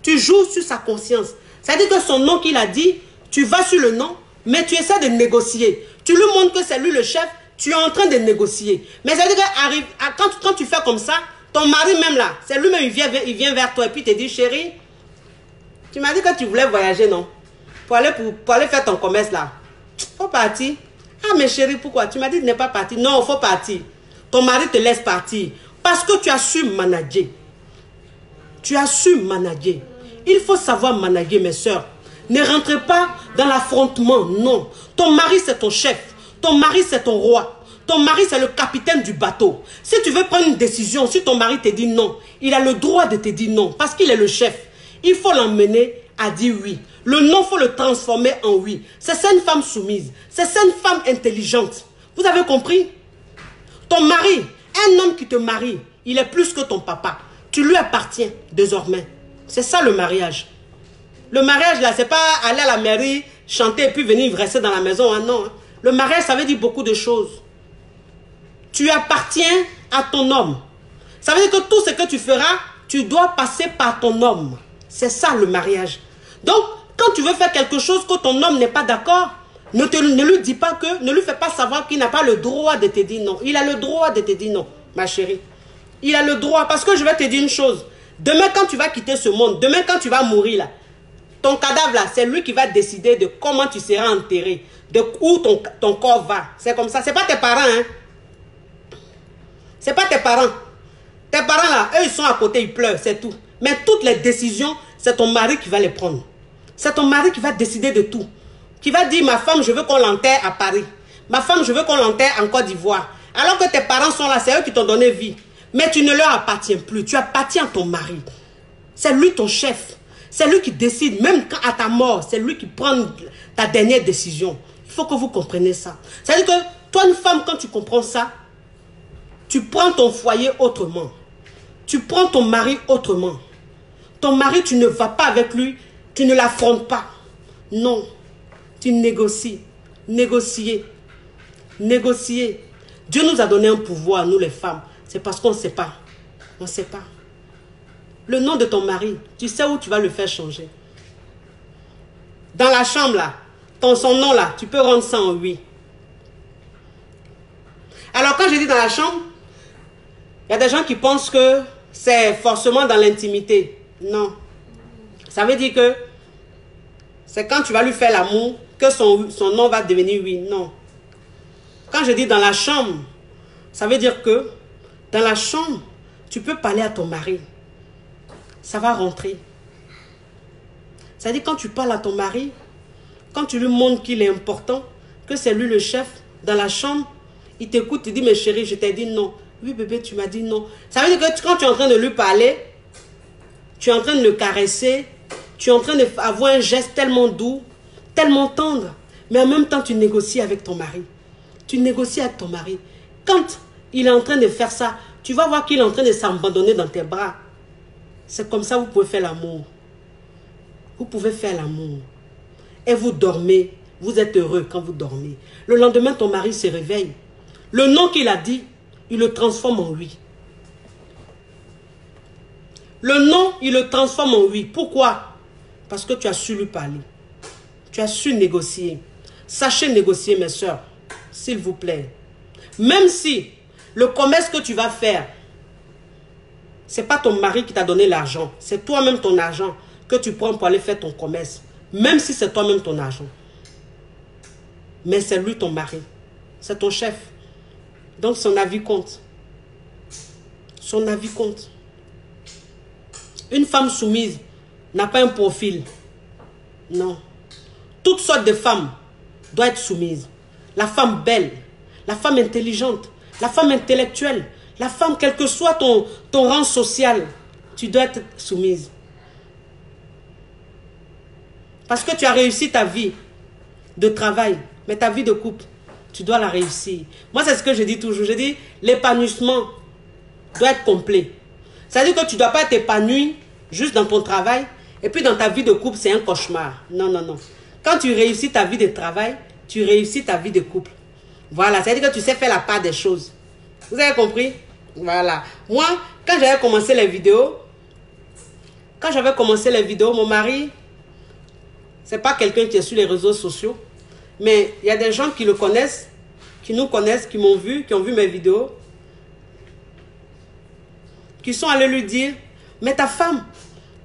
Tu joues sur sa conscience. Ça veut dire que son nom qu'il a dit, tu vas sur le nom, mais tu essaies de négocier. Tu lui montres que c'est lui le chef, tu es en train de négocier. Mais ça veut dire que quand tu fais comme ça, ton mari même là, c'est lui-même, il vient vers toi et puis il te dit, chérie, tu m'as dit que tu voulais voyager, non? Pour aller faire ton commerce là. Faut partir. Ah mais chérie, pourquoi? Tu m'as dit de ne pas partir. Non, il faut partir. Ton mari te laisse partir. Parce que tu as su manager. Tu as su manager. Il faut savoir manager, mes soeurs. Ne rentrez pas dans l'affrontement, non. Ton mari, c'est ton chef. Ton mari, c'est ton roi. Ton mari, c'est le capitaine du bateau. Si tu veux prendre une décision, si ton mari te dit non, il a le droit de te dire non, parce qu'il est le chef. Il faut l'emmener à dire oui. Le non, il faut le transformer en oui. C'est ça une femme soumise. C'est ça une femme intelligente. Vous avez compris? Ton mari, un homme qui te marie, il est plus que ton papa. Tu lui appartiens désormais. C'est ça le mariage. Le mariage là, c'est pas aller à la mairie, chanter et puis venir rester dans la maison. Hein, non. Hein. Le mariage, ça veut dire beaucoup de choses. Tu appartiens à ton homme. Ça veut dire que tout ce que tu feras, tu dois passer par ton homme. C'est ça le mariage. Donc, quand tu veux faire quelque chose que ton homme n'est pas d'accord, ne lui dis pas que, ne lui fais pas savoir qu'il n'a pas le droit de te dire non. Il a le droit de te dire non, ma chérie. Il a le droit, parce que je vais te dire une chose. Demain, quand tu vas quitter ce monde, demain, quand tu vas mourir là, ton cadavre là, c'est lui qui va décider de comment tu seras enterré, de où ton corps va. C'est comme ça. C'est pas tes parents, hein. C'est pas tes parents. Tes parents là, eux, ils sont à côté, ils pleurent, c'est tout. Mais toutes les décisions, c'est ton mari qui va les prendre. C'est ton mari qui va décider de tout. qui va dire ma femme, je veux qu'on l'enterre à Paris. Ma femme, je veux qu'on l'enterre en Côte d'Ivoire. Alors que tes parents sont là, c'est eux qui t'ont donné vie. Mais tu ne leur appartiens plus. Tu appartiens à ton mari. C'est lui ton chef. C'est lui qui décide. Même quand à ta mort, c'est lui qui prend ta dernière décision. Il faut que vous compreniez ça. C'est-à-dire que toi, une femme, quand tu comprends ça, tu prends ton foyer autrement. Tu prends ton mari autrement. Ton mari, tu ne vas pas avec lui. Tu ne l'affrontes pas. Non. Tu négocies. Négocier. Négocier. Dieu nous a donné un pouvoir, nous les femmes. C'est parce qu'on ne sait pas. On ne sait pas. Le nom de ton mari, tu sais où tu vas le faire changer. Dans la chambre là, son nom là, tu peux rendre ça en oui. Alors quand je dis dans la chambre, il y a des gens qui pensent que c'est forcément dans l'intimité. Non. Ça veut dire que c'est quand tu vas lui faire l'amour que son nom va devenir oui. Non. Quand je dis dans la chambre, ça veut dire que dans la chambre, tu peux parler à ton mari. Ça va rentrer. C'est-à-dire quand tu parles à ton mari, quand tu lui montres qu'il est important, que c'est lui le chef, dans la chambre, il t'écoute, il dit, mais chérie, je t'ai dit non. Oui, bébé, tu m'as dit non. Ça veut dire que quand tu es en train de lui parler, tu es en train de le caresser, tu es en train d'avoir un geste tellement doux, tellement tendre, mais en même temps, tu négocies avec ton mari. Tu négocies avec ton mari. Quand il est en train de faire ça, tu vas voir qu'il est en train de s'abandonner dans tes bras. C'est comme ça que vous pouvez faire l'amour. Vous pouvez faire l'amour. Et vous dormez. Vous êtes heureux quand vous dormez. Le lendemain, ton mari se réveille. Le nom qu'il a dit, il le transforme en oui. Le nom, il le transforme en oui. Pourquoi? Parce que tu as su lui parler. Tu as su négocier. Sachez négocier, mes soeurs. S'il vous plaît. Même si le commerce que tu vas faire, ce n'est pas ton mari qui t'a donné l'argent. C'est toi-même ton argent que tu prends pour aller faire ton commerce. Même si c'est toi-même ton argent. Mais c'est lui ton mari. C'est ton chef. Donc son avis compte. Son avis compte. Une femme soumise n'a pas un profil. Non. Toutes sortes de femmes doivent être soumises. La femme belle, la femme intelligente, la femme intellectuelle, la femme, quel que soit ton rang social, tu dois être soumise. Parce que tu as réussi ta vie de travail, mais ta vie de couple, tu dois la réussir. Moi, c'est ce que je dis toujours. Je dis, l'épanouissement doit être complet. C'est-à-dire que tu ne dois pas t'épanouir juste dans ton travail, et puis dans ta vie de couple, c'est un cauchemar. Non, non, non. Quand tu réussis ta vie de travail, tu réussis ta vie de couple. Voilà, c'est-à-dire que tu sais faire la part des choses. Vous avez compris? Voilà. Moi, quand j'avais commencé les vidéos, mon mari, c'est pas quelqu'un qui est sur les réseaux sociaux, mais il y a des gens qui le connaissent, qui nous connaissent, qui m'ont vu, qui ont vu mes vidéos, qui sont allés lui dire, mais ta femme,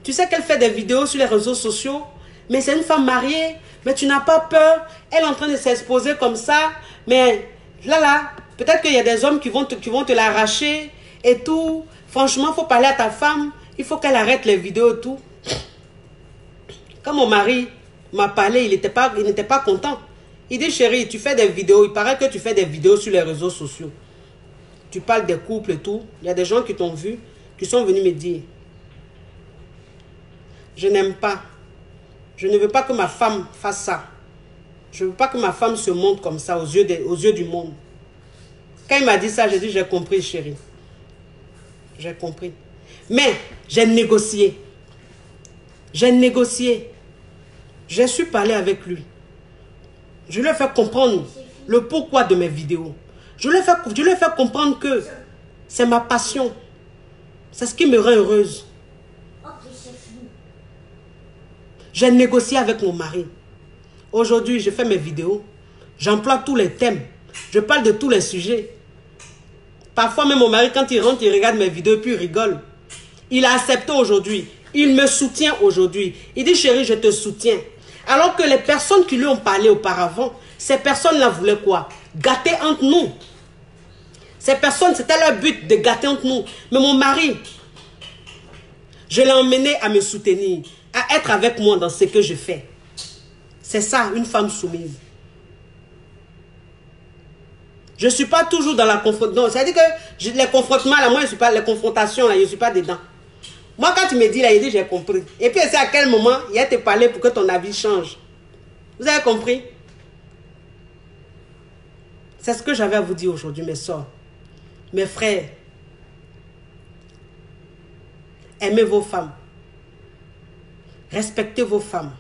tu sais qu'elle fait des vidéos sur les réseaux sociaux, mais c'est une femme mariée, mais tu n'as pas peur, elle est en train de s'exposer comme ça, mais là, peut-être qu'il y a des hommes qui vont te l'arracher et tout. Franchement, il faut parler à ta femme, il faut qu'elle arrête les vidéos et tout. Quand mon mari m'a parlé, il n'était pas content. Il dit, chérie, tu fais des vidéos, il paraît que tu fais des vidéos sur les réseaux sociaux. Tu parles des couples et tout. Il y a des gens qui t'ont vu, qui sont venus me dire, je n'aime pas. Je ne veux pas que ma femme fasse ça. Je ne veux pas que ma femme se montre comme ça aux yeux du monde. Quand il m'a dit ça, j'ai dit, j'ai compris, chérie. J'ai compris. Mais j'ai négocié. J'ai négocié. J'ai su parler avec lui. Je lui ai fait comprendre le pourquoi de mes vidéos. Je lui ai fait comprendre que c'est ma passion. C'est ce qui me rend heureuse. J'ai négocié avec mon mari. Aujourd'hui, je fais mes vidéos. J'emploie tous les thèmes. Je parle de tous les sujets. Parfois, même mon mari, quand il rentre, il regarde mes vidéos, puis il rigole. Il a accepté aujourd'hui. Il me soutient aujourd'hui. Il dit, chérie, je te soutiens. Alors que les personnes qui lui ont parlé auparavant, ces personnes-là voulaient quoi? Gâter entre nous. Ces personnes, c'était leur but de gâter entre nous. Mais mon mari, je l'ai emmené à me soutenir, à être avec moi dans ce que je fais. C'est ça, une femme soumise. Je ne suis pas toujours dans la confrontation. C'est-à-dire que les confrontements, là, moi, je ne suis pas, les confrontations, là, je ne suis pas dedans. Moi, quand tu me dis, là, il dit, j'ai compris. Et puis, c'est à quel moment il a te parlé pour que ton avis change. Vous avez compris? C'est ce que j'avais à vous dire aujourd'hui, mes soeurs. Mes frères. Aimez vos femmes. Respectez vos femmes.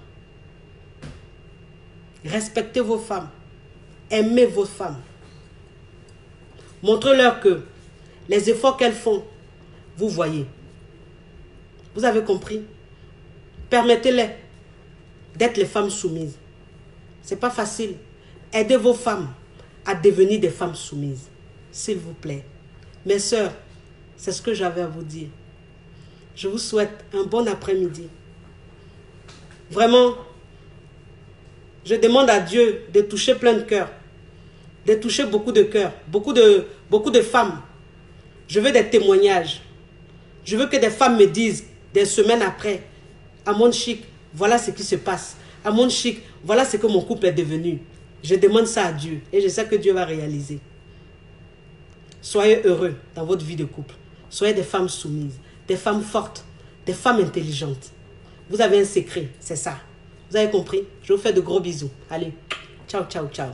Respectez vos femmes. Aimez vos femmes. Montrez-leur que les efforts qu'elles font, vous voyez. Vous avez compris? Permettez-les d'être les femmes soumises. Ce n'est pas facile. Aidez vos femmes à devenir des femmes soumises. S'il vous plaît. Mes sœurs, c'est ce que j'avais à vous dire. Je vous souhaite un bon après-midi. Vraiment, je demande à Dieu de toucher plein de cœurs. De toucher beaucoup de cœurs. Beaucoup de femmes. Je veux des témoignages. Je veux que des femmes me disent, des semaines après, à Monde Chic, voilà ce qui se passe. À Monde Chic, voilà ce que mon couple est devenu. Je demande ça à Dieu. Et je sais que Dieu va réaliser. Soyez heureux dans votre vie de couple. Soyez des femmes soumises. Des femmes fortes. Des femmes intelligentes. Vous avez un secret, c'est ça. Vous avez compris? Je vous fais de gros bisous. Allez, ciao, ciao, ciao.